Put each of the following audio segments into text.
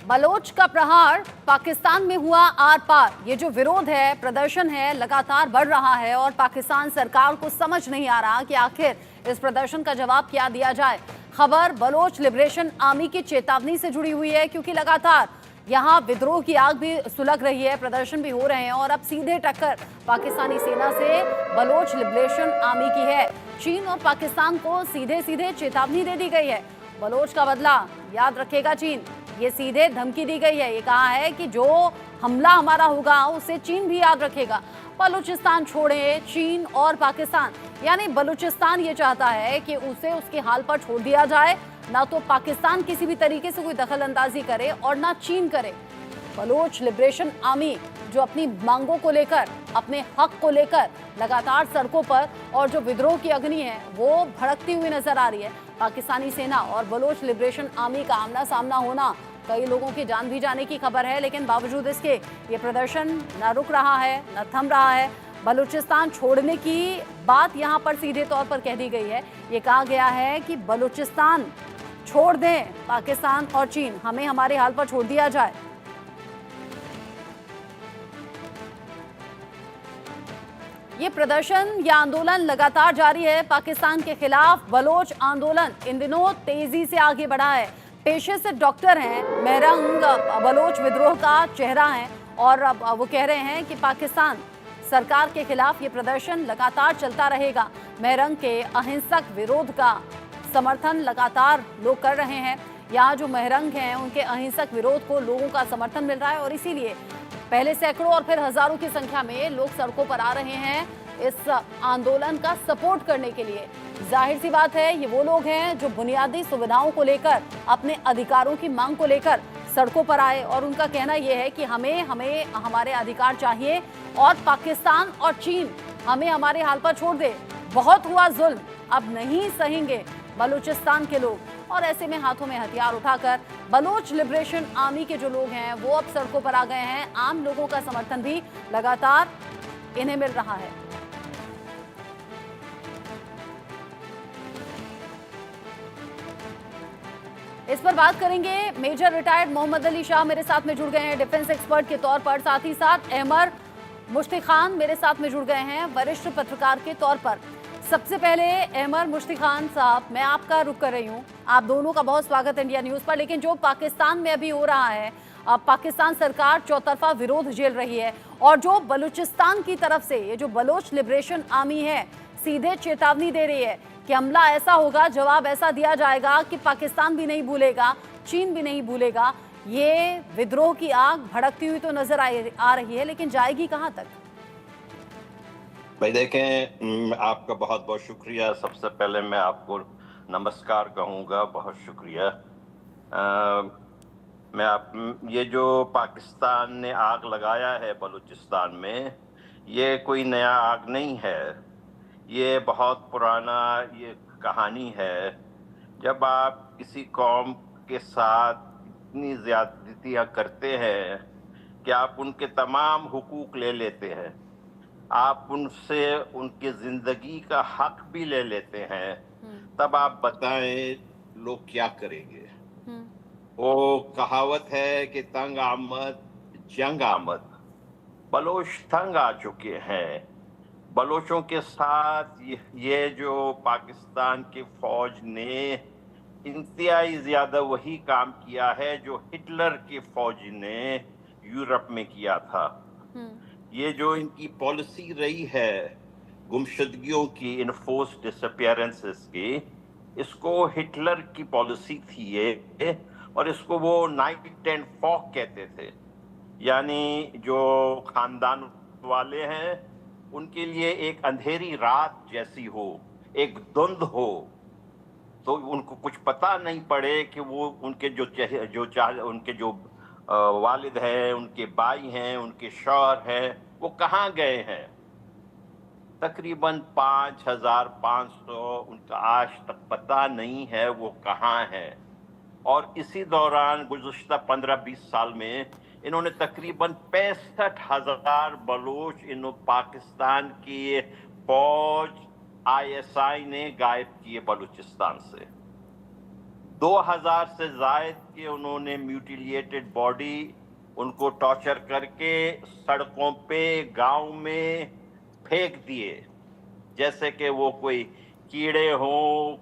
Bloch का प्रहार पाकिस्तान में हुआ आर पार। ये जो विरोध है, प्रदर्शन है, लगातार बढ़ रहा है और पाकिस्तान सरकार को समझ नहीं आ रहा कि आखिर इस प्रदर्शन का जवाब क्या दिया जाए। खबर बलोच लिबरेशन आर्मी की चेतावनी से जुड़ी हुई है, क्योंकि लगातार यहाँ विद्रोह की आग भी सुलग रही है, प्रदर्शन भी हो रहे हैं और अब सीधे टक्कर पाकिस्तानी सेना से बलोच लिबरेशन आर्मी की है। चीन और पाकिस्तान को सीधे सीधे चेतावनी दे दी गई है। बलोच का बदला याद रखेगा चीन, ये सीधे धमकी दी गई है। ये कहा है कि जो हमला हमारा होगा उसे चीन भी याद रखेगा। बलूचिस्तान छोड़े चीन और पाकिस्तान, यानी बलूचिस्तान ये चाहता है कि उसे उसके हाल पर छोड़ दिया जाए, ना तो पाकिस्तान किसी भी तरीके से कोई दखल अंदाजी करे और ना चीन करे। बलोच लिबरेशन आर्मी जो अपनी मांगों को लेकर, अपने हक को लेकर लगातार सड़कों पर और जो विद्रोह की अग्नि है वो भड़कती हुई नजर आ रही है। पाकिस्तानी सेना और बलोच लिबरेशन आर्मी का आमना सामना होना, कई लोगों की जान भी जाने की खबर है, लेकिन बावजूद इसके ये प्रदर्शन न रुक रहा है, न थम रहा है। बलूचिस्तान छोड़ने की बात यहाँ पर सीधे तौर पर कह दी गई है। ये कहा गया है कि बलूचिस्तान छोड़ दें पाकिस्तान और चीन, हमें हमारे हाल पर छोड़ दिया जाए। ये प्रदर्शन या आंदोलन लगातार जारी है। पाकिस्तान के खिलाफ बलोच आंदोलन इन दिनों तेजी से आगे बढ़ा है। पेशे से डॉक्टर हैं, मेहरंग बलोच विद्रोह का चेहरा हैं और अब वो कह रहे हैं कि पाकिस्तान सरकार के खिलाफ ये प्रदर्शन लगातार चलता रहेगा। मेहरंग के अहिंसक विरोध का समर्थन लगातार लोग कर रहे हैं। यहाँ जो मेहरंग हैं उनके अहिंसक विरोध को लोगों का समर्थन मिल रहा है और इसीलिए पहले सैकड़ों और फिर हजारों की संख्या में लोग सड़कों पर आ रहे हैं इस आंदोलन का सपोर्ट करने के लिए। जाहिर सी बात है, ये वो लोग हैं जो बुनियादी सुविधाओं को लेकर, अपने अधिकारों की मांग को लेकर सड़कों पर आए और उनका कहना यह है कि हमें हमारे अधिकार चाहिए और पाकिस्तान और चीन हमें हमारे हाल पर छोड़ दे। बहुत हुआ जुल्म, अब नहीं सहेंगे बलूचिस्तान के लोग। और ऐसे में हाथों में हथियार उठाकर बलोच लिबरेशन आर्मी के जो लोग हैं वो अब सड़कों पर आ गए हैं। आम लोगों का समर्थन भी लगातार इन्हें मिल रहा है। इस पर बात करेंगे। मेजर रिटायर्ड मोहम्मद अली शाह मेरे साथ में जुड़ गए हैं डिफेंस एक्सपर्ट के तौर पर, साथ ही साथ अहमर मुश्ती खान मेरे साथ में जुड़ गए हैं वरिष्ठ पत्रकार के तौर पर। सबसे पहले अहमर मुश्ती खान साहब, मैं आपका रुख कर रही हूँ। आप दोनों का बहुत स्वागत इंडिया न्यूज़ पर। लेकिन जो पाकिस्तान में अभी हो रहा है, पाकिस्तान सरकार चौतरफा विरोध झेल रही है और जो बलूचिस्तान की तरफ से ये जो बलोच लिबरेशन आर्मी है सीधे चेतावनी दे रही है कि हमला ऐसा होगा, जवाब ऐसा दिया जाएगा कि पाकिस्तान भी नहीं भूलेगा, चीन भी नहीं भूलेगा। ये विद्रोह की आग भड़कती हुई तो नजर आ रही है, लेकिन जाएगी कहां तक? भाई देखें, आपका बहुत बहुत शुक्रिया। सबसे पहले मैं आपको नमस्कार कहूँगा, बहुत शुक्रिया। ये जो पाकिस्तान ने आग लगाया है बलूचिस्तान में, ये कोई नया आग नहीं है, ये बहुत पुराना ये कहानी है। जब आप किसी कौम के साथ इतनी ज्यादतियाँ करते हैं कि आप उनके तमाम हुकूक ले लेते हैं, आप उनसे उनके जिंदगी का हक भी ले लेते हैं, तब आप बताएं लोग क्या करेंगे। वो कहावत है कि तंग आमद जंग आमद। बलोच तंग आ चुके हैं। बलोचों के साथ ये जो पाकिस्तान की फौज ने इंतहाई ज्यादा वही काम किया है जो हिटलर की फौज ने यूरोप में किया था। ये जो इनकी पॉलिसी रही है गुमशुदगियों की, इनफोर्स डिसअपियरेंसेस की, इसको हिटलर की पॉलिसी थी ये, और इसको वो नाइट एंड फॉग कहते थे। यानी जो खानदान वाले हैं उनके लिए एक अंधेरी रात जैसी हो, एक धुंध हो, तो उनको कुछ पता नहीं पड़े कि वो उनके उनके जो वालिद हैं, उनके भाई हैं, उनके शौहर हैं, वो कहाँ गए हैं। तकरीबन 5500 उनका आज तक पता नहीं है वो कहाँ है। और इसी दौरान गुज़श्ता 15-20 साल में इन्होंने तकरीबन 65,000 बलोच पाकिस्तान की फौज ISI ने गायब किए बलूचिस्तान से। 2000 से जायद के उन्होंने म्यूटिलिएटेड बॉडी उनको टॉर्चर करके सड़कों पे गांव में फेंक दिए, जैसे कि वो कोई कीड़े हो,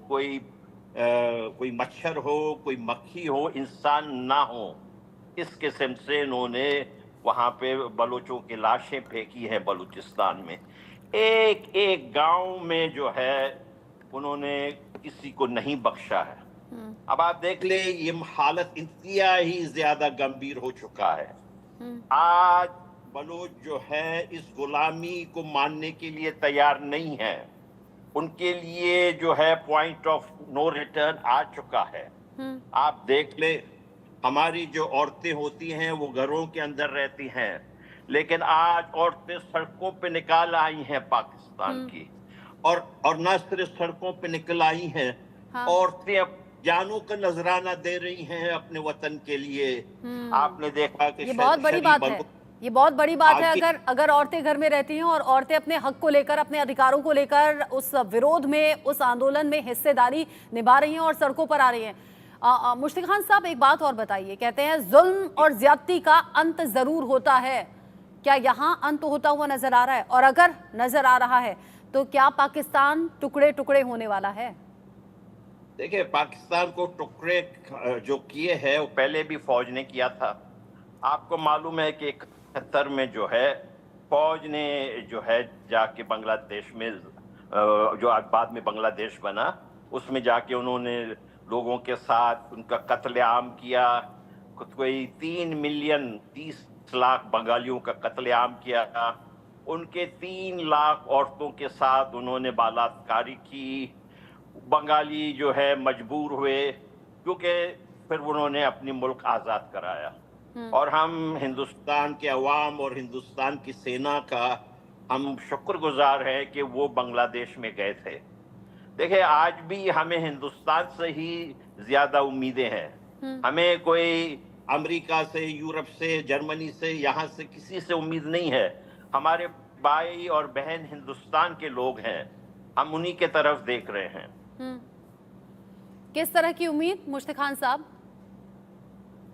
कोई मच्छर हो, कोई मक्खी हो, इंसान ना हो। इस किस्म से इन्होंने वहां पे बलोचों की लाशें फेंकी हैं बलूचिस्तान में। एक एक गांव में जो है उन्होंने किसी को नहीं बख्शा है। अब आप देख ले, ये हालत इंतहा ही ज्यादा गंभीर हो चुका है। आज बलोच जो है इस गुलामी को मानने के लिए तैयार नहीं है। उनके लिए जो है पॉइंट ऑफ नो रिटर्न आ चुका है। आप देख ले, हमारी जो औरतें होती हैं वो घरों के अंदर रहती हैं, लेकिन आज औरतें सड़कों पे निकाल आई हैं पाकिस्तान की, और न सिर्फ सड़कों पे निकल आई हैं, औरतें अब जानों का नजराना दे रही हैं अपने वतन के लिए। आपने देखा कि ये बहुत बड़ी बात है, ये बहुत बड़ी बात है। अगर औरतें घर में रहती हैं और औरतें अपने हक को लेकर, अपने अधिकारों को लेकर उस विरोध में, उस आंदोलन में हिस्सेदारी निभा रही हैं और सड़कों पर आ रही हैं। मुश्तिक खान साहब, एक बात और बताइए, कहते हैं जुल्म और ज्यादती का अंत जरूर होता है, क्या यहाँ अंत होता हुआ नजर आ रहा है? और अगर नजर आ रहा है तो क्या पाकिस्तान टुकड़े टुकड़े होने वाला है? देखिए, पाकिस्तान को टुकड़े जो किए हैं वो पहले भी फौज ने किया था। आपको मालूम है कि 71 में जो है फौज ने जो है जाके बांग्लादेश में, जो आज बाद में बांग्लादेश बना, उसमें जाके उन्होंने लोगों के साथ उनका कत्लेआम किया। कोई 3 मिलियन 30 लाख बंगालियों का कत्लेआम किया। उनके 3 लाख औरतों के साथ उन्होंने बलात्कारी की। बंगाली जो है मजबूर हुए, क्योंकि फिर उन्होंने अपनी मुल्क आज़ाद कराया। और हम हिंदुस्तान के अवाम और हिंदुस्तान की सेना का हम शुक्रगुजार हैं कि वो बांग्लादेश में गए थे। देखिए, आज भी हमें हिंदुस्तान से ही ज्यादा उम्मीदें हैं। हमें कोई अमेरिका से, यूरोप से, जर्मनी से, यहाँ से किसी से उम्मीद नहीं है। हमारे भाई और बहन हिंदुस्तान के लोग हैं, हम उन्हीं के तरफ देख रहे हैं। किस तरह की उम्मीद मुश्तिक खान साहब?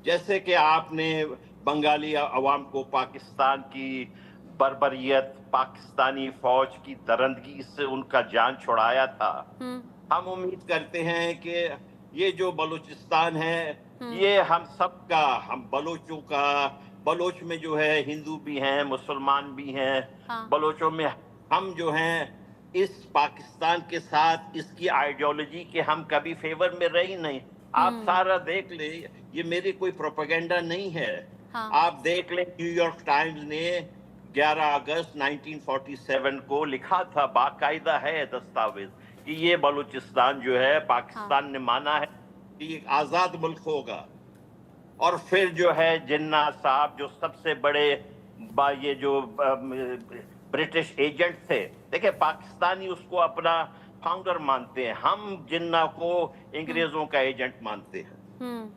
जैसे कि आपने बंगाली अवाम को पाकिस्तान की बर्बरियत, पाकिस्तानी फौज की दरंदगी से उनका जान छुड़ाया था। हम उम्मीद करते हैं कि ये जो बलूचिस्तान है ये हम सबका, हम बलोचों का, बलोच में जो है हिंदू भी हैं, मुसलमान भी हैं। बलोचों में हम जो हैं इस पाकिस्तान के साथ, इसकी आइडियोलॉजी के हम कभी फेवर में रही नहीं। आप सारा देख ले, ये मेरी कोई प्रोपेगेंडा नहीं है। आप देख ले, न्यूयॉर्क टाइम्स ने 11 अगस्त 1947 को लिखा था, बाकायदा है दस्तावेज, कि ये बलूचिस्तान जो है पाकिस्तान ने माना है कि एक आजाद मुल्क होगा। और फिर जो है जिन्ना साहब, जो सबसे बड़े ये जो ब्रिटिश एजेंट थे, देखिए पाकिस्तानी उसको अपना फाउंडर मानते हैं, हम जिन्ना को अंग्रेजों का एजेंट मानते हैं।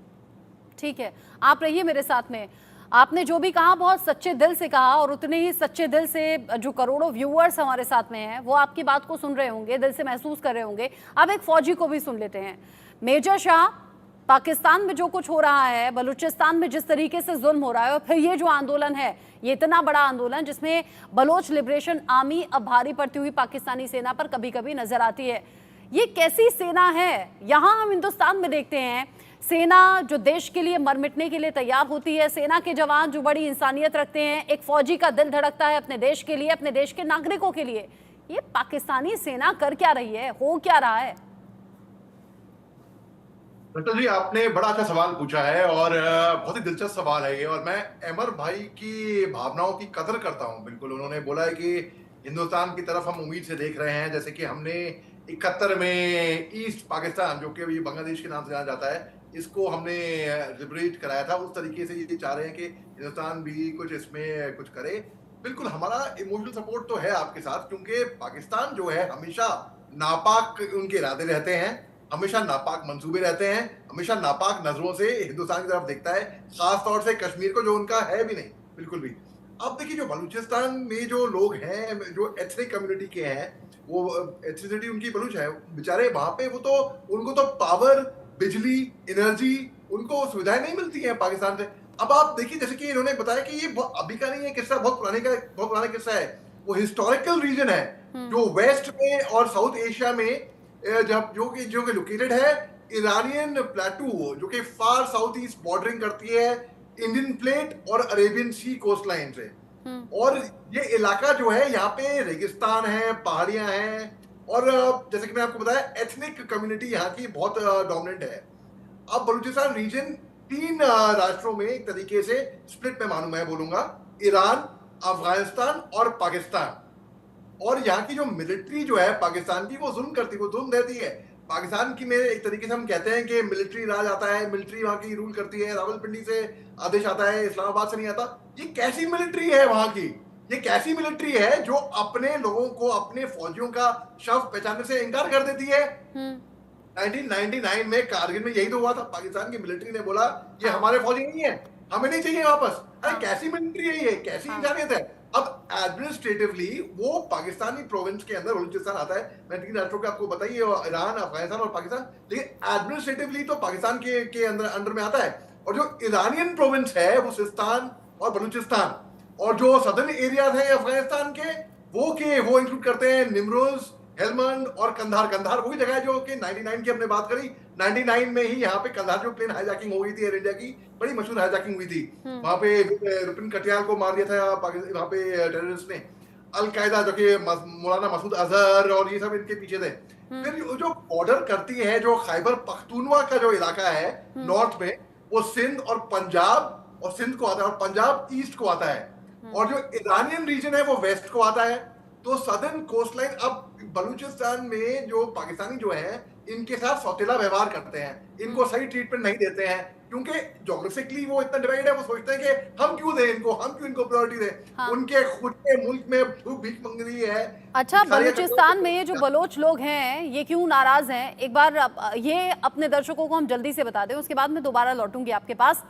ठीक है, आप रहिए मेरे साथ में। आपने जो भी कहा बहुत सच्चे दिल से कहा, और उतने ही सच्चे दिल से जो करोड़ों व्यूअर्स हमारे साथ में हैं वो आपकी बात को सुन रहे होंगे, दिल से महसूस कर रहे होंगे। अब एक फौजी को भी सुन लेते हैं। मेजर शाह, पाकिस्तान में जो कुछ हो रहा है, बलूचिस्तान में जिस तरीके से जुल्म हो रहा है, और फिर ये जो आंदोलन है, ये इतना बड़ा आंदोलन जिसमें बलोच लिबरेशन आर्मी अब भारी पड़ती हुई पाकिस्तानी सेना पर कभी कभी नजर आती है। ये कैसी सेना है? यहाँ हम हिंदुस्तान में देखते हैं सेना जो देश के लिए मर मिटने के लिए तैयार होती है, सेना के जवान जो बड़ी इंसानियत रखते हैं, एक फौजी का दिल धड़कता है अपने देश के लिए, अपने देश के नागरिकों के लिए। ये पाकिस्तानी सेना कर क्या रही है, हो क्या रहा है? डॉक्टर जी, आपने बड़ा अच्छा सवाल पूछा है और बहुत ही दिलचस्प सवाल है ये। और मैं अमर भाई की भावनाओं की कदर करता हूं। बिल्कुल, उन्होंने बोला है कि हिंदुस्तान की तरफ हम उम्मीद से देख रहे हैं, जैसे कि हमने 71 में ईस्ट पाकिस्तान, जो कि अभी बांग्लादेश के नाम से जाना जाता है, इसको हमने लिबरेट कराया था। उस तरीके से ये चाह रहे हैं कि हिंदुस्तान भी कुछ इसमें कुछ करे। बिल्कुल, हमारा इमोशनल सपोर्ट तो है आपके साथ, क्योंकि पाकिस्तान जो है हमेशा नापाक उनके इरादे रहते हैं, हमेशा नापाक मंसूबे रहते हैं, हमेशा नापाक नजरों से हिंदुस्तान की तरफ देखता है, खास तौर से कश्मीर को, जो उनका है भी नहीं बिल्कुल भी। अब देखिए, जो बलूचिस्तान में जो लोग हैं, जो एथनिक कम्युनिटी के हैं, वो एथनिसिटी उनकी बलूच है, बेचारे वहां पे वो तो, उनको तो पावर बिजली, एनर्जी, उनको सुविधाएं नहीं मिलती हैं पाकिस्तान से। अब आप देखिए, जैसे कि इन्होंने बताया कि ये अभी का नहीं है किस्सा, बहुत पुराना किस्सा है। वो हिस्टोरिकल रीजन है जो वेस्ट में और साउथ एशिया में जब जो कि लोकेटेड है ईरानियन प्लेटू, जो कि फार साउथ ईस्ट बॉर्डरिंग करती है इंडियन प्लेट और अरेबियन सी कोस्ट लाइन से। और ये इलाका जो है, यहाँ पे रेगिस्तान है, पहाड़ियां हैं, और जैसे कि मैं आपको बताया एथनिक कम्युनिटी यहाँ की बहुत डोमिनेंट है। अब बलूचिस्तान रीजन 3 राष्ट्रों में एक तरीके से स्प्लिट में मालूम है, बोलूंगा ईरान, अफगानिस्तान और पाकिस्तान। और यहाँ की जो मिलिट्री जो है पाकिस्तान की, वो जुल्म करती है, वो जुल्म देती है। पाकिस्तान की में एक तरीके से हम कहते हैं कि मिलिट्री राज आता है, मिलिट्री वहां की रूल करती है, रावलपिंडी से आदेश आता है, इस्लामाबाद से नहीं आता। ये कैसी मिलिट्री है वहां की? ये कैसी मिलिट्री है जो अपने लोगों को, अपने फौजियों का शव पहचानने से इनकार कर देती है? 1999 में कारगिल में यही तो हुआ था। पाकिस्तान की मिलिट्री ने बोला ये हमारे फौजी नहीं है, हमें नहीं चाहिए वापस। अरे कैसी मिलिट्री है ये, कैसी इंसानियत है? अब एडमिनिस्ट्रेटिवली वो पाकिस्तानी प्रोविंस के अंदर बलूचिस्तान आता है। मैं 3 राष्ट्रों के आपको बताइए, ईरान, अफगानिस्तान और पाकिस्तान, लेकिन एडमिनिस्ट्रेटिवली तो पाकिस्तान के अंडर में आता है। और जो ईरानियन प्रोविंस है वो सिस्तान और बलूचिस्तान, और जो सदर्न एरियाज है अफगानिस्तान के वो इंक्लूड करते हैं निमरोज, हेलमंड और कंधार। कंधार वही जगह है जो कि 99 की हमने बात करी, 99 में ही यहाँ पे कंधार जो प्लेन हाईजैकिंग हो गई थी एयर इंडिया की, बड़ी मशहूर हाईजैकिंग हुई थी। वहां पे रुपिन कटियाल को मार दिया था वहां पे टेररिस्ट ने। अलकायदा जो कि मौलाना मसूद अजहर और ये सब इनके पीछे थे। फिर जो बॉर्डर करती है, जो खैबर पख्तूनवा का जो इलाका है नॉर्थ में, वो सिंध और पंजाब, और सिंध को आता है, और पंजाब ईस्ट को आता है, और जो ईरानियन रीजन है वो वेस्ट को आता है। तो सदर्न कोस्ट लाइन, अब बलूचिस्तान में जो पाकिस्तानी जो है इनके साथ सौतेला व्यवहार करते हैं, इनको सही ट्रीटमेंट नहीं देते हैं, क्योंकि ज्योग्राफिकली वो इतना डिवाइड है। वो सोचते हैं कि हम क्यों दें इनको, हम क्यों इनको प्रायोरिटी दें। हाँ। उनके खुद के मुल्क में भीख मंग रही है। अच्छा, बलूचिस्तान में ये जो बलोच लोग हैं ये क्यों नाराज हैं? एक बार ये अपने दर्शकों को हम जल्दी से बता दें, उसके बाद मैं दोबारा लौटूंगी आपके पास।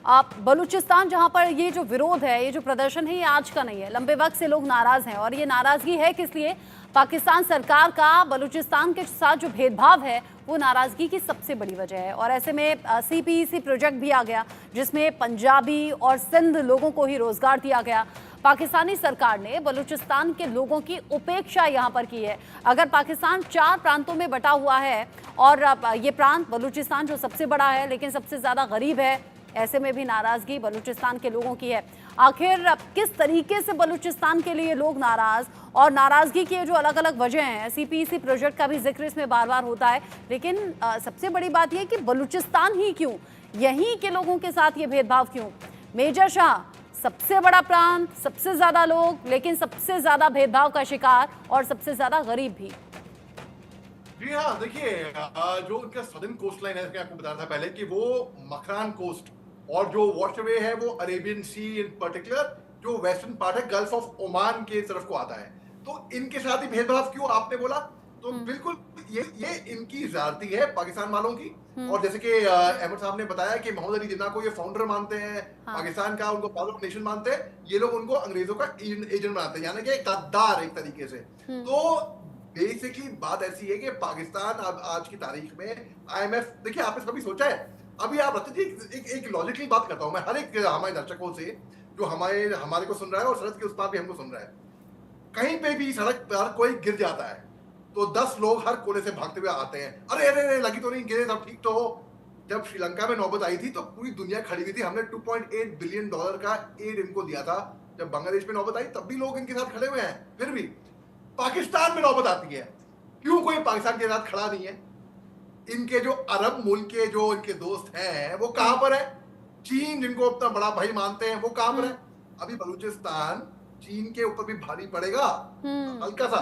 आप बलूचिस्तान जहां पर ये जो विरोध है, ये जो प्रदर्शन है, ये आज का नहीं है, लंबे वक्त से लोग नाराज हैं। और ये नाराजगी है किस लिए? पाकिस्तान सरकार का बलूचिस्तान के साथ जो भेदभाव है वो नाराजगी की सबसे बड़ी वजह है। और ऐसे में CPEC प्रोजेक्ट भी आ गया जिसमें पंजाबी और सिंध लोगों को ही रोजगार दिया गया। पाकिस्तानी सरकार ने बलूचिस्तान के लोगों की उपेक्षा यहाँ पर की है। अगर पाकिस्तान 4 प्रांतों में बटा हुआ है और ये प्रांत बलूचिस्तान जो सबसे बड़ा है लेकिन सबसे ज़्यादा गरीब है, ऐसे में भी नाराजगी बलूचिस्तान के लोगों की है। आखिर किस तरीके से बलूचिस्तान के लिए लोग नाराज, और नाराजगी की जो अलग अलग वजह हैं, CPEC प्रोजेक्ट का भी जिक्र इसमें बार बार होता है, लेकिन सबसे बड़ी बात यह कि बलूचिस्तान ही क्यों, यहीं के लोगों के साथ ये भेदभाव क्यों? मेजर शाह, सबसे बड़ा प्रांत, सबसे ज्यादा लोग, लेकिन सबसे ज्यादा भेदभाव का शिकार और सबसे ज्यादा गरीब भी। जी हाँ, देखिए जो उनका सदर्न कोस्ट लाइन है, आपको बताया था पहले कि वो मकरान कोस्ट, और जो वॉशवे है वो अरेबियन सी इन पर्टिकुलर, जो वेस्टर्न पार्ट है गल्फ ऑफ ओमान के तरफ को आता है। तो इनके साथ ही भेदभाव क्यों आपने बोला? तो बिल्कुल ये इनकी ज्यादती है पाकिस्तान वालों की। और जैसे कि अहमद साहब ने बताया कि मोहम्मद अली जिन्ना को ये फाउंडर मानते हैं पाकिस्तान का, उनको फादर ऑफ नेशन मानते हैं, ये लोग उनको अंग्रेजों का एजेंट बनाते हैं, यानी कि गद्दार एक तरीके से। तो बेसिकली बात ऐसी है कि पाकिस्तान अब आज की तारीख में IMF, देखिए आपने कभी सोचा है, अभी आप रखते एक लॉजिकली बात करता हूं मैं हर एक हमारे दर्शकों से जो हमारे को सुन रहा है और सड़क के उस पार भी हमको सुन रहा है। कहीं पे भी सड़क पर कोई गिर जाता है तो 10 लोग हर कोने से भागते हुए आते हैं, अरे अरे अरे लगी तो नहीं, गिरे, सब ठीक तो हो। जब श्रीलंका में नौबत आई थी तो पूरी दुनिया खड़ी हुई थी, हमने $2.8 बिलियन का एड इनको दिया था। जब बांग्लादेश में नौबत आई तब भी लोग इनके साथ खड़े हुए हैं। फिर भी पाकिस्तान में नौबत आती है, क्यों कोई पाकिस्तान के साथ खड़ा नहीं है? इनके जो अरब मुल्क के जो इनके दोस्त हैं वो कहां पर है? चीन, जिनको अपना बड़ा भाई मानते हैं, वो कहां पर है? अभी बलूचिस्तान चीन के ऊपर भी भारी पड़ेगा, हल्का सा,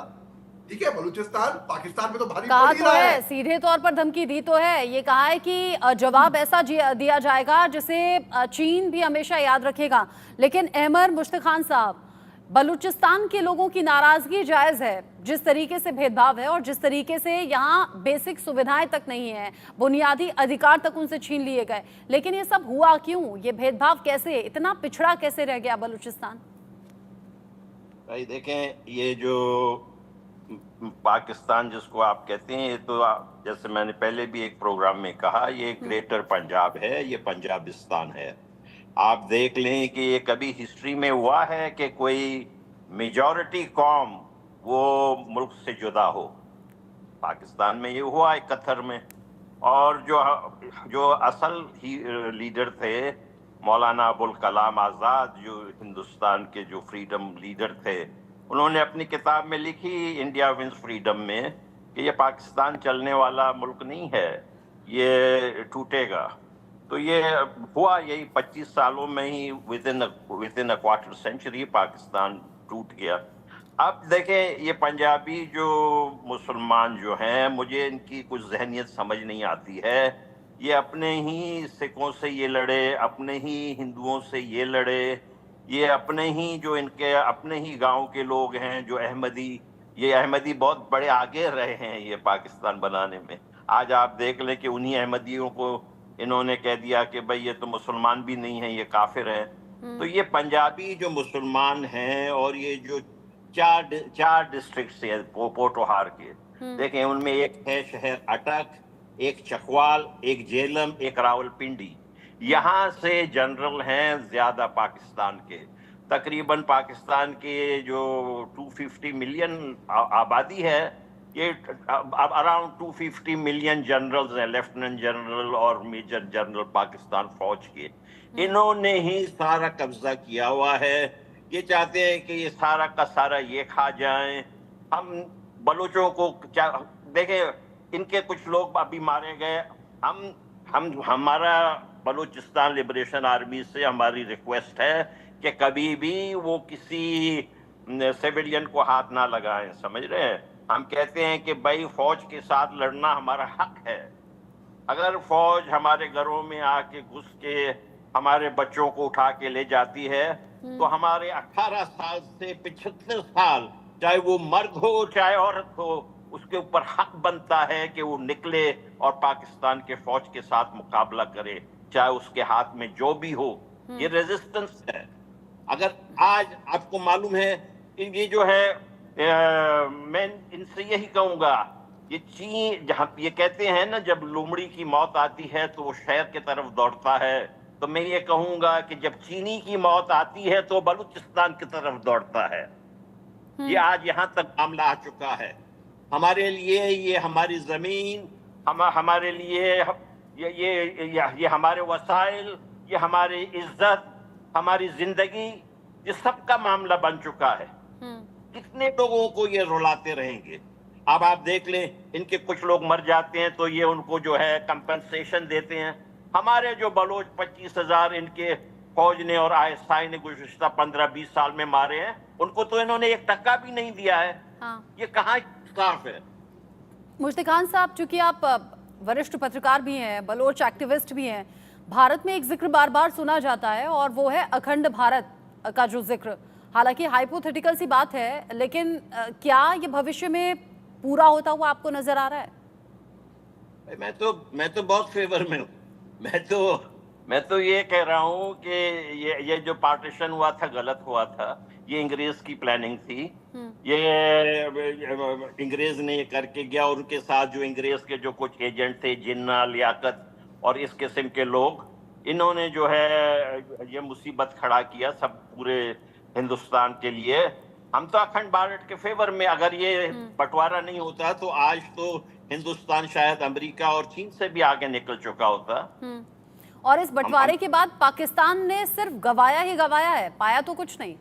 ठीक है। बलूचिस्तान पाकिस्तान में तो भारी पड़ ही रहा है। सीधे तौर पर धमकी दी तो है, ये कहा है कि जवाब ऐसा दिया जाएगा जिसे चीन भी हमेशा याद रखेगा। लेकिन अहमद मुश्ताक खान साहब, बलूचिस्तान के लोगों की नाराजगी जायज है, जिस तरीके से भेदभाव है और जिस तरीके से यहाँ बेसिक सुविधाएं तक नहीं है, बुनियादी अधिकार तक उनसे छीन लिए गए, लेकिन ये सब हुआ क्यों? ये भेदभाव कैसे, इतना पिछड़ा कैसे रह गया बलूचिस्तान? भाई देखें, ये जो पाकिस्तान जिसको आप कहते हैं, ये तो जैसे मैंने पहले भी एक प्रोग्राम में कहा, ये ग्रेटर पंजाब है, ये पंजाबिस्तान है। आप देख लें कि ये कभी हिस्ट्री में हुआ है कि कोई मेजॉरिटी कौम वो मुल्क से जुदा हो। पाकिस्तान में ये हुआ 71 में। और जो असल लीडर थे मौलाना अबुल कलाम आज़ाद, जो हिंदुस्तान के जो फ्रीडम लीडर थे, उन्होंने अपनी किताब में लिखी इंडिया विंस फ्रीडम में कि ये पाकिस्तान चलने वाला मुल्क नहीं है, ये टूटेगा। तो ये हुआ, यही 25 सालों में ही within a quarter century Pakistan टूट गया। अब देखें, ये पंजाबी जो मुसलमान जो हैं, मुझे इनकी कुछ जहनियत समझ नहीं आती है। ये अपने ही सिखों से ये लड़े, अपने ही हिंदुओं से ये लड़े, ये अपने ही जो इनके अपने ही गांव के लोग हैं जो ये अहमदी बहुत बड़े आगे रहे हैं ये पाकिस्तान बनाने में। आज आप देख लें कि उन्हीं अहमदियों को इन्होंने कह दिया कि भाई ये तो मुसलमान भी नहीं है, ये काफिर हैं। तो ये पंजाबी जो मुसलमान हैं, और ये जो चार डिस्ट्रिक्ट है पोटोहार के, देखें उनमें एक है शहर अटक, एक चकवाल, एक जेलम, एक रावलपिंडी। यहाँ से जनरल हैं ज्यादा पाकिस्तान के। तकरीबन पाकिस्तान के जो 250 मिलियन आबादी है, ये अराउंड 250 मिलियन जनरल्स हैं, लेफ्टिनेंट जनरल और मेजर जनरल पाकिस्तान फौज के। इन्होंने ही सारा कब्जा किया हुआ है। ये चाहते हैं कि ये सारा का सारा ये खा जाएं। हम बलूचों को देखें, इनके कुछ लोग अभी मारे गए। हमारा बलूचिस्तान लिबरेशन आर्मी से हमारी रिक्वेस्ट है कि कभी भी वो किसी सिविलियन को हाथ ना लगाएं, समझ रहे हैं। हम कहते हैं कि भाई फौज के साथ लड़ना हमारा हक है। अगर फौज हमारे घरों में आके घुस के हमारे बच्चों को उठा के ले जाती है, तो हमारे 18 साल से 75 साल, चाहे वो मर्द हो चाहे औरत हो, उसके ऊपर हक बनता है कि वो निकले और पाकिस्तान के फौज के साथ मुकाबला करे, चाहे उसके हाथ में जो भी हो। ये रेजिस्टेंस है। अगर आज आपको मालूम है, ये जो है मैं इनसे यही कहूंगा, ये चीन, जहां ये कहते हैं ना, जब लोमड़ी की मौत आती है तो वो शहर की तरफ दौड़ता है, तो मैं ये कहूंगा कि जब चीनी की मौत आती है तो बलूचिस्तान की तरफ दौड़ता है। ये आज यहाँ तक मामला आ चुका है। हमारे लिए ये हमारी जमीन, हमारे लिए ये हमारे वसाइल, ये हमारी इज्जत, हमारी जिंदगी, ये सब का मामला बन चुका है। कितने लोगों को ये रुलाते रहेंगे। अब आप देख लें, इनके कुछ लोग मर जाते हैं तो ये उनको जो है कंपनसेशन देते हैं। हमारे जो बलोच 25,000 इनके फौज ने और आईएसआई ने गुज़िश्ता 15-20 साल में मारे हैं, उनको तो इन्होंने 1 टका भी नहीं दिया है। ये कहाँ इंसाफ है। मुश्तिक खान साहब, चूंकि आप वरिष्ठ पत्रकार भी हैं, बलोच एक्टिविस्ट भी हैं, भारत में एक जिक्र बार बार सुना जाता है और वो है अखंड भारत का जो जिक्र, हालांकि हाइपोथेटिकल सी बात है, लेकिन क्या ये भविष्य में पूरा होता हुआ आपको नजर आ रहा है? मैं तो बहुत फेवर में हूँ। मैं तो ये कह रहा हूँ कि ये जो पार्टीशन हुआ था गलत हुआ था। ये अंग्रेज की प्लानिंग थी। ये अंग्रेज ने ये करके गया, और उनके साथ जो अंग्रेज के जो कुछ एजेंट थे, जिन्ना, लियाकत और इस किस्म के लोग, इन्होंने जो है ये मुसीबत खड़ा किया सब पूरे हिंदुस्तान के लिए। हम तो अखंड भारत के फेवर में, अगर ये बंटवारा नहीं होता तो आज तो हिंदुस्तान शायद अमेरिका और चीन से भी आगे निकल चुका होता। और इस बंटवारे के बाद पाकिस्तान ने सिर्फ गवाया ही गवाया है, पाया तो कुछ नहीं।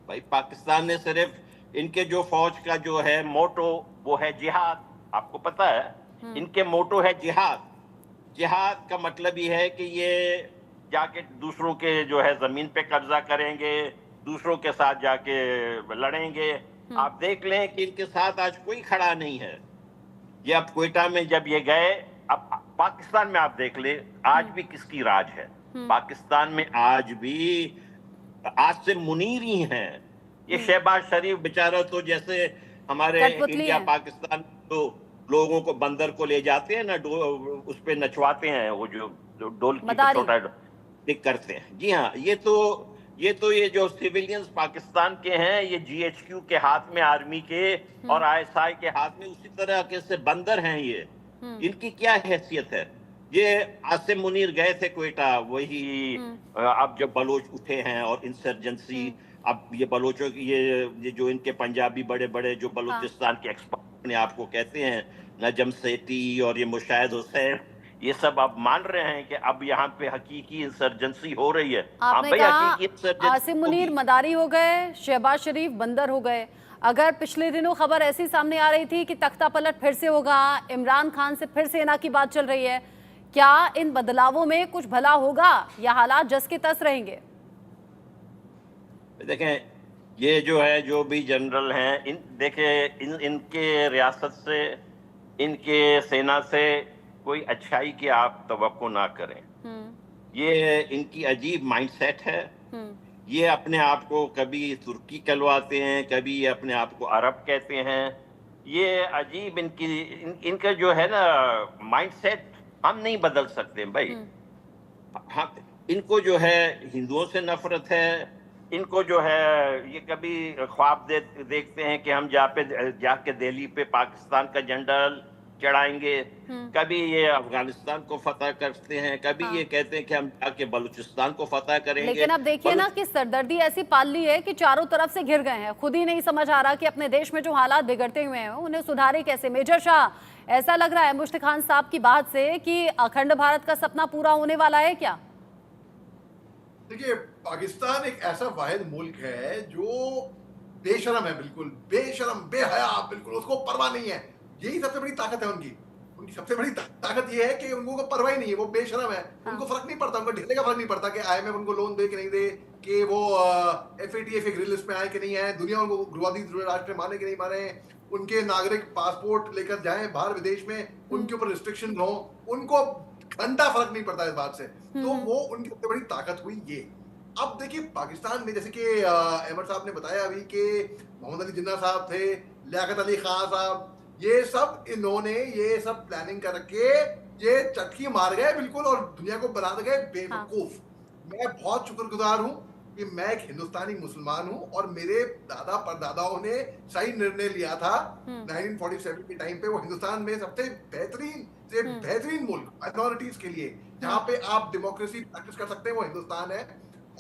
भाई पाकिस्तान ने सिर्फ, इनके जो फौज का जो है मोटो वो है जिहाद, आपको पता है। इनके मोटो है जिहाद। जिहाद का मतलब ये है कि ये जाके दूसरों के जो है जमीन पे कब्जा करेंगे, दूसरों के साथ जाके लड़ेंगे। आप देख लें कि इनके साथ आज कोई खड़ा नहीं है। ये अब क्वेटा में जब ये गए, अब पाकिस्तान में आप देख ले आज भी किसकी राज है। पाकिस्तान में आज भी आज से मुनीर ही हैं। ये शहबाज शरीफ बेचारा तो जैसे हमारे इंडिया पाकिस्तान तो लोगों को बंदर को ले जाते हैं ना, उस पे नचवाते हैं, वो जो डोल की छोटा टिक करते हैं। जी हाँ, ये जो सिविलियंस पाकिस्तान के हैं, ये जीएचक्यू के हाथ में, आर्मी के और आईएसआई के हाथ में उसी तरह के से बंदर हैं ये। इनकी क्या हैसियत है? ये आसिम मुनीर गए थे क्वेटा, वही अब जब बलोच उठे हैं और इंसर्जेंसी, अब ये बलोचों की ये जो इनके पंजाबी बड़े बड़े जो बलूचिस्तान के एक्सपर्ट अपने आप को कहते हैं, नजम सेठी और ये मुशाहिद हुसैन, ये सब अब मान रहे हैं कि अब यहाँ पे हकीकी इंसर्जेंसी हो रही है। आपने कहा आसिम मुनीर मदारी हो गए, शहबाज शरीफ बंदर हो गए। अगर पिछले दिनों खबर ऐसी सामने आ रही थी कि तख्ता पलट फिर से होगा, इमरान खान से फिर सेना की बात चल रही है, क्या इन बदलावों में कुछ भला होगा या हालात जस के तस रहेंगे? देखें, ये जो है, जो भी जनरल हैं, इनके रियासत से, इनके सेना से कोई अच्छाई की आप तवक्को ना करें। ये इनकी अजीब माइंडसेट है। ये अपने आप को कभी तुर्की कहलवाते हैं, कभी ये अपने आप को अरब कहते हैं। ये अजीब इनका जो है ना माइंडसेट, हम नहीं बदल सकते भाई। हम इनको जो है हिंदुओं से नफरत है। इनको जो है ये कभी ख्वाब देखते हैं कि हम जाके दिल्ली पे पाकिस्तान का झंडा चढ़ाएंगे, कभी ये अफगानिस्तान को फतह करते हैं, कभी ये कहते हैं कि हम जाके बलूचिस्तान को फतह करेंगे। लेकिन अब देखिए ना कि सरदर्दी ऐसी पाल ली है कि चारों तरफ से घिर गए हैं। खुद ही नहीं समझ आ रहा कि अपने देश में जो हालात बिगड़ते हुए हैं उन्हें सुधारे कैसे। मेजर शाह, ऐसा लग रहा है मुश्ताक खान साहब की बात से कि अखंड भारत का सपना पूरा होने वाला है क्या? देखिए, पाकिस्तान एक ऐसा वाहिद मुल्क है जो बेशरम है, बिल्कुल बेशरम, बेहया, बिल्कुल उसको परवाह नहीं है। यही सबसे बड़ी ताकत है उनकी सबसे बड़ी ताकत ये है कि उनको परवाह ही नहीं है, वो बेशरम है। उनको फर्क नहीं पड़ता, उनको ढिले का फर्क नहीं पड़ता कि आईएमएफ उनको लोन दे कि नहीं दे, कि वो एफएटीएफ ग्रीन लिस्ट में आए कि नहीं आए, दुनिया उनको उग्रवादी राष्ट्र माने कि नहीं माने, उनके नागरिक पासपोर्ट लेकर जाएं बाहर विदेश में, उनके ऊपर रिस्ट्रिक्शन हो, उनको घंटा फर्क नहीं पड़ता इस बात से। तो वो उनकी सबसे बड़ी ताकत हुई ये। अब देखिए, पाकिस्तान में जैसे कि अहमद साहब ने बताया अभी कि मोहम्मद अली जिन्ना साहब थे, लियाकत अली खान साहब, ये सब इन्होंने ये सब प्लानिंग करके ये चटकी मार गए बिल्कुल, और दुनिया को बना गए बेवकूफ। मैं बहुत शुक्रगुजार हूं कि मैं एक हिंदुस्तानी मुसलमान हूं और मेरे दादा परदादाओं ने सही निर्णय लिया था 1947 के टाइम पे। वो हिंदुस्तान में सबसे बेहतरीन मुल्क माइनॉरिटीज के लिए, जहां पे आप डेमोक्रेसी प्रैक्टिस कर सकते हैं, वो हिंदुस्तान है।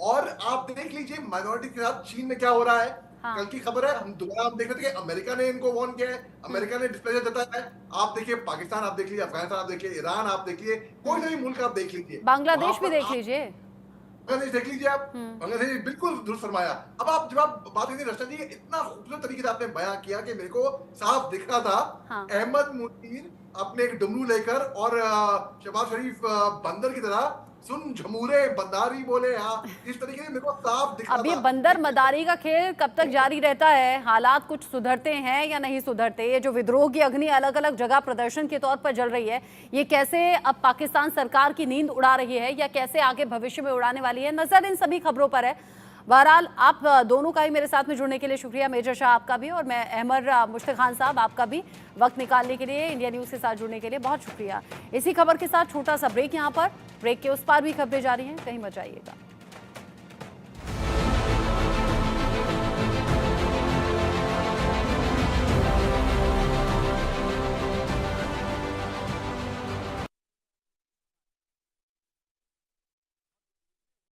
और आप देख लीजिए माइनॉरिटी के साथ चीन में क्या हो रहा है। कल की खबर है, हम दोबारा आप देख रहे थे कि अमेरिका ने इनको वार्न किया है, अमेरिका ने डिस्प्लेजर जताया है। आप देखिए पाकिस्तान, आप देख लीजिए अफगानिस्तान, आप देखिए ईरान, आप देखिए कोई भी मुल्क आप देख लीजिए, बांग्लादेश भी देख लीजिए, बांग्लादेश देख लीजिए आप, बांग्लादेश बिल्कुल दुरुस्त फरमाया। अब आप जब आप बात करेंगे रचना जी, इतना खूबसूरत तरीके से आपने बयां किया कि मेरे को साफ दिख रहा था अहमद मुनीर अपने एक डमरू लेकर और शहबाज शरीफ बंदर की तरह सुन झमूरे बंदारी बोले, इस तरीके से मेरे को साफ दिख रहा था। अब ये बंदर मदारी का खेल कब तक जारी रहता है? हालात कुछ सुधरते हैं या नहीं सुधरते? ये जो विद्रोह की अग्नि अलग अलग जगह प्रदर्शन के तौर पर जल रही है, ये कैसे अब पाकिस्तान सरकार की नींद उड़ा रही है या कैसे आगे भविष्य में उड़ाने वाली है, नजर इन सभी खबरों पर है। बहरहाल आप दोनों का ही मेरे साथ में जुड़ने के लिए शुक्रिया। मेजर शाह आपका भी, और मैं अहमद मुश्ताक खान साहब आपका भी वक्त निकालने के लिए, इंडिया न्यूज़ के साथ जुड़ने के लिए बहुत शुक्रिया। इसी खबर के साथ छोटा सा ब्रेक यहाँ पर, ब्रेक के उस पार भी खबरें जारी हैं, कहीं मत जाइएगा।